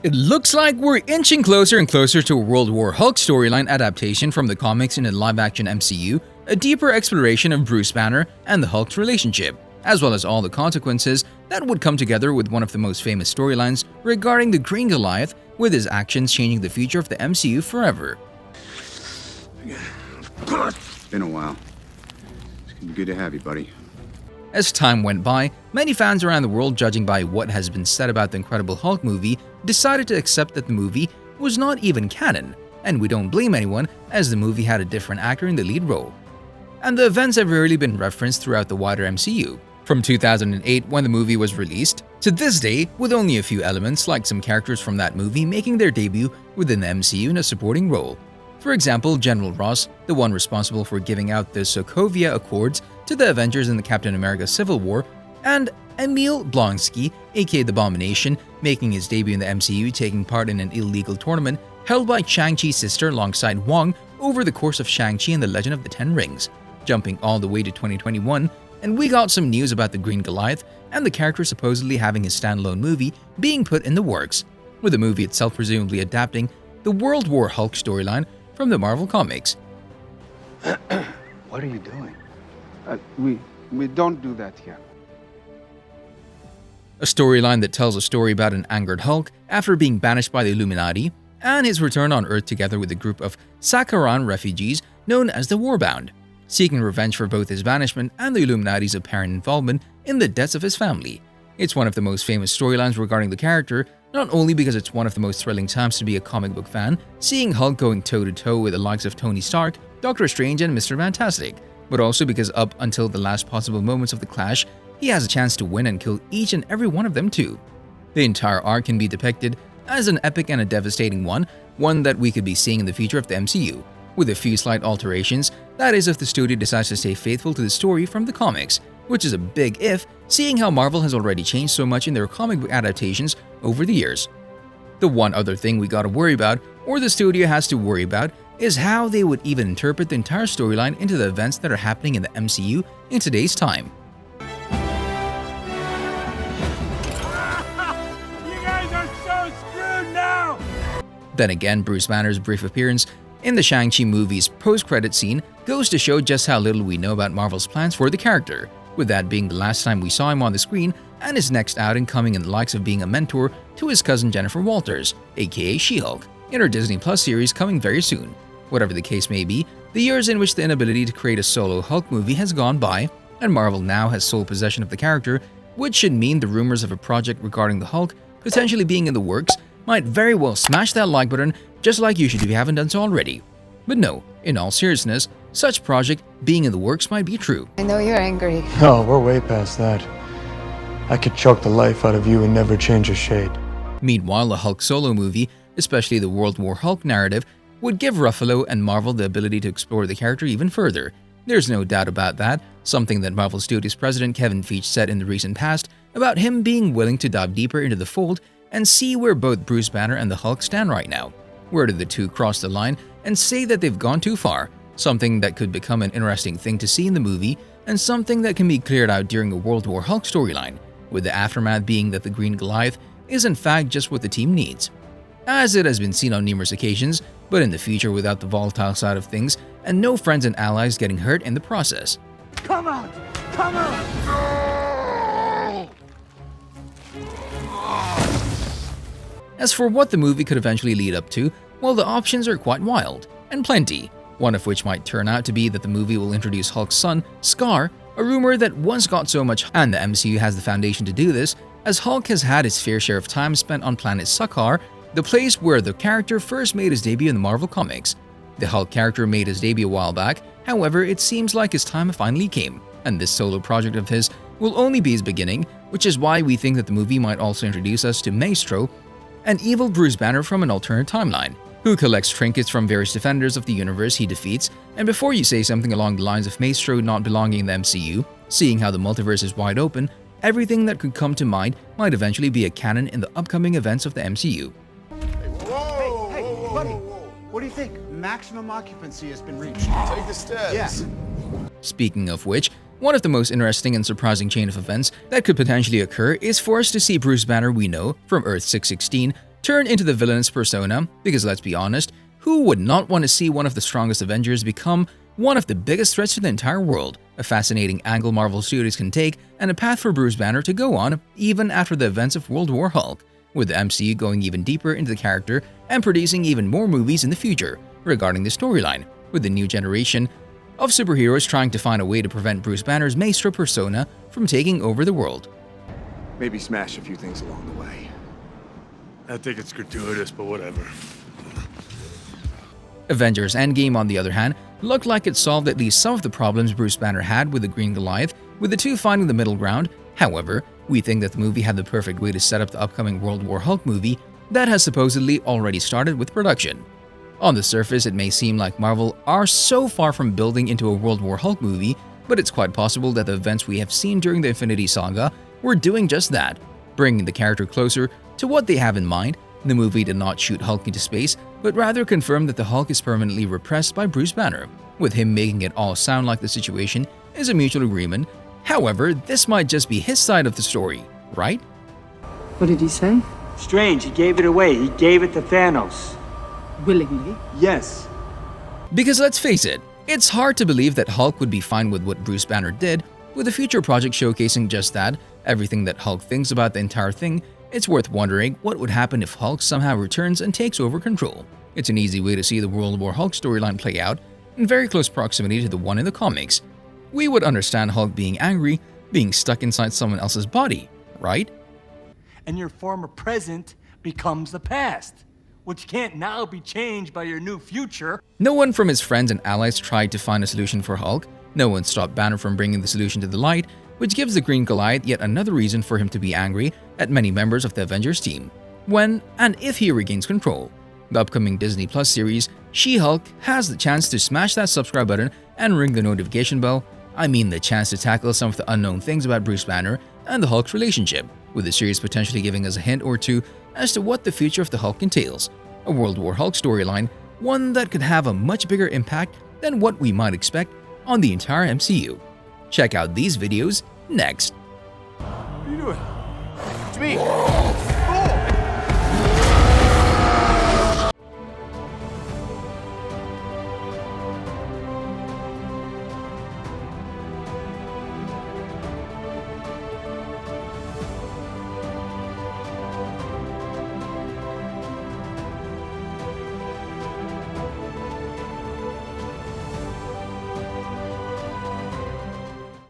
It looks like we're inching closer and closer to a World War Hulk storyline adaptation from the comics in a live-action MCU, a deeper exploration of Bruce Banner and the Hulk's relationship, as well as all the consequences that would come together with one of the most famous storylines regarding the Green Goliath, with his actions changing the future of the MCU forever. Been a while. It's good to have you, buddy. As time went by, many fans around the world, judging by what has been said about the Incredible Hulk movie, decided to accept that the movie was not even canon, and we don't blame anyone as the movie had a different actor in the lead role. And the events have rarely been referenced throughout the wider MCU, from 2008 when the movie was released, to this day with only a few elements like some characters from that movie making their debut within the MCU in a supporting role. For example, General Ross, the one responsible for giving out the Sokovia Accords to the Avengers in the Captain America Civil War, and Emil Blonsky, aka the Abomination, making his debut in the MCU taking part in an illegal tournament held by Shang-Chi's sister alongside Wong over the course of Shang-Chi and the Legend of the Ten Rings. Jumping all the way to 2021, and we got some news about the Green Goliath and the character supposedly having his standalone movie being put in the works, with the movie itself presumably adapting the World War Hulk storyline from the Marvel Comics. What are you doing? We don't do that here. A storyline that tells a story about an angered Hulk after being banished by the Illuminati and his return on Earth together with a group of Sakharan refugees known as the Warbound, seeking revenge for both his banishment and the Illuminati's apparent involvement in the deaths of his family. It's one of the most famous storylines regarding the character, not only because it's one of the most thrilling times to be a comic book fan, seeing Hulk going toe-to-toe with the likes of Tony Stark, Doctor Strange, and Mr. Fantastic, but also because up until the last possible moments of the clash, he has a chance to win and kill each and every one of them too. The entire arc can be depicted as an epic and a devastating one that we could be seeing in the future of the MCU, with a few slight alterations, that is if the studio decides to stay faithful to the story from the comics, which is a big if, seeing how Marvel has already changed so much in their comic book adaptations over the years. The one other thing we gotta worry about, or the studio has to worry about, is how they would even interpret the entire storyline into the events that are happening in the MCU in today's time. You guys are so screwed now! Then again, Bruce Banner's brief appearance in the Shang-Chi movie's post-credit scene goes to show just how little we know about Marvel's plans for the character, with that being the last time we saw him on the screen and his next outing coming in the likes of being a mentor to his cousin Jennifer Walters, aka She-Hulk, in her Disney Plus series coming very soon. Whatever the case may be, the years in which the inability to create a solo Hulk movie has gone by, and Marvel now has sole possession of the character, which should mean the rumors of a project regarding the Hulk potentially being in the works might very well smash that like button just like you should if you haven't done so already. But no, in all seriousness, such project being in the works might be true. I know you're angry. Oh, we're way past that. I could choke the life out of you and never change a shade. Meanwhile, the Hulk solo movie, especially the World War Hulk narrative, would give Ruffalo and Marvel the ability to explore the character even further. There's no doubt about that, something that Marvel Studios president Kevin Feige said in the recent past about him being willing to dive deeper into the fold and see where both Bruce Banner and the Hulk stand right now. Where did the two cross the line and say that they've gone too far? Something that could become an interesting thing to see in the movie, and something that can be cleared out during a World War Hulk storyline, with the aftermath being that the Green Goliath is in fact just what the team needs. As it has been seen on numerous occasions, but in the future without the volatile side of things and no friends and allies getting hurt in the process. Come on! Come on! As for what the movie could eventually lead up to, well, the options are quite wild, and plenty, one of which might turn out to be that the movie will introduce Hulk's son, Scar, a rumor that once got so much, and the MCU has the foundation to do this, as Hulk has had his fair share of time spent on planet Sakaar, the place where the character first made his debut in the Marvel Comics. The Hulk character made his debut a while back, however, it seems like his time finally came, and this solo project of his will only be his beginning, which is why we think that the movie might also introduce us to Maestro, an evil Bruce Banner from an alternate timeline, who collects trinkets from various defenders of the universe he defeats. And before you say something along the lines of Maestro not belonging in the MCU, seeing how the multiverse is wide open, everything that could come to mind might eventually be a canon in the upcoming events of the MCU. Hey, buddy, what do you think? Maximum occupancy has been reached. Take the steps. Yes. Speaking of which, one of the most interesting and surprising chain of events that could potentially occur is for us to see Bruce Banner we know from Earth 616 turn into the villainous persona, because let's be honest, who would not want to see one of the strongest Avengers become one of the biggest threats to the entire world? A fascinating angle Marvel Studios can take, and a path for Bruce Banner to go on even after the events of World War Hulk, with the MCU going even deeper into the character and producing even more movies in the future regarding the storyline, with the new generation of superheroes trying to find a way to prevent Bruce Banner's maestro persona from taking over the world. Maybe smash a few things along the way. I think it's gratuitous, but whatever. Avengers Endgame, on the other hand, looked like it solved at least some of the problems Bruce Banner had with the Green Goliath, with the two finding the middle ground. However, we think that the movie had the perfect way to set up the upcoming World War Hulk movie that has supposedly already started with production. On the surface, it may seem like Marvel are so far from building into a World War Hulk movie, but it's quite possible that the events we have seen during the Infinity Saga were doing just that, bringing the character closer to what they have in mind. The movie did not shoot Hulk into space, but rather confirmed that the Hulk is permanently repressed by Bruce Banner, with him making it all sound like the situation is a mutual agreement. However, this might just be his side of the story, right? What did he say? Strange, he gave it away. He gave it to Thanos. Willingly? Yes. Because let's face it, it's hard to believe that Hulk would be fine with what Bruce Banner did, with a future project showcasing just that, everything that Hulk thinks about the entire thing. It's worth wondering what would happen if Hulk somehow returns and takes over control. It's an easy way to see the World War Hulk storyline play out in very close proximity to the one in the comics. We would understand Hulk being angry, being stuck inside someone else's body, right? And your former present becomes the past, which can't now be changed by your new future. No one from his friends and allies tried to find a solution for Hulk. No one stopped Banner from bringing the solution to the light, which gives the Green Goliath yet another reason for him to be angry at many members of the Avengers team, when and if he regains control. The upcoming Disney Plus series, She-Hulk, has the chance to smash that subscribe button and ring the notification bell. I mean the chance to tackle some of the unknown things about Bruce Banner and the Hulk's relationship, with the series potentially giving us a hint or two as to what the future of the Hulk entails. A World War Hulk storyline, one that could have a much bigger impact than what we might expect on the entire MCU. Check out these videos next. What are you doing? It's me.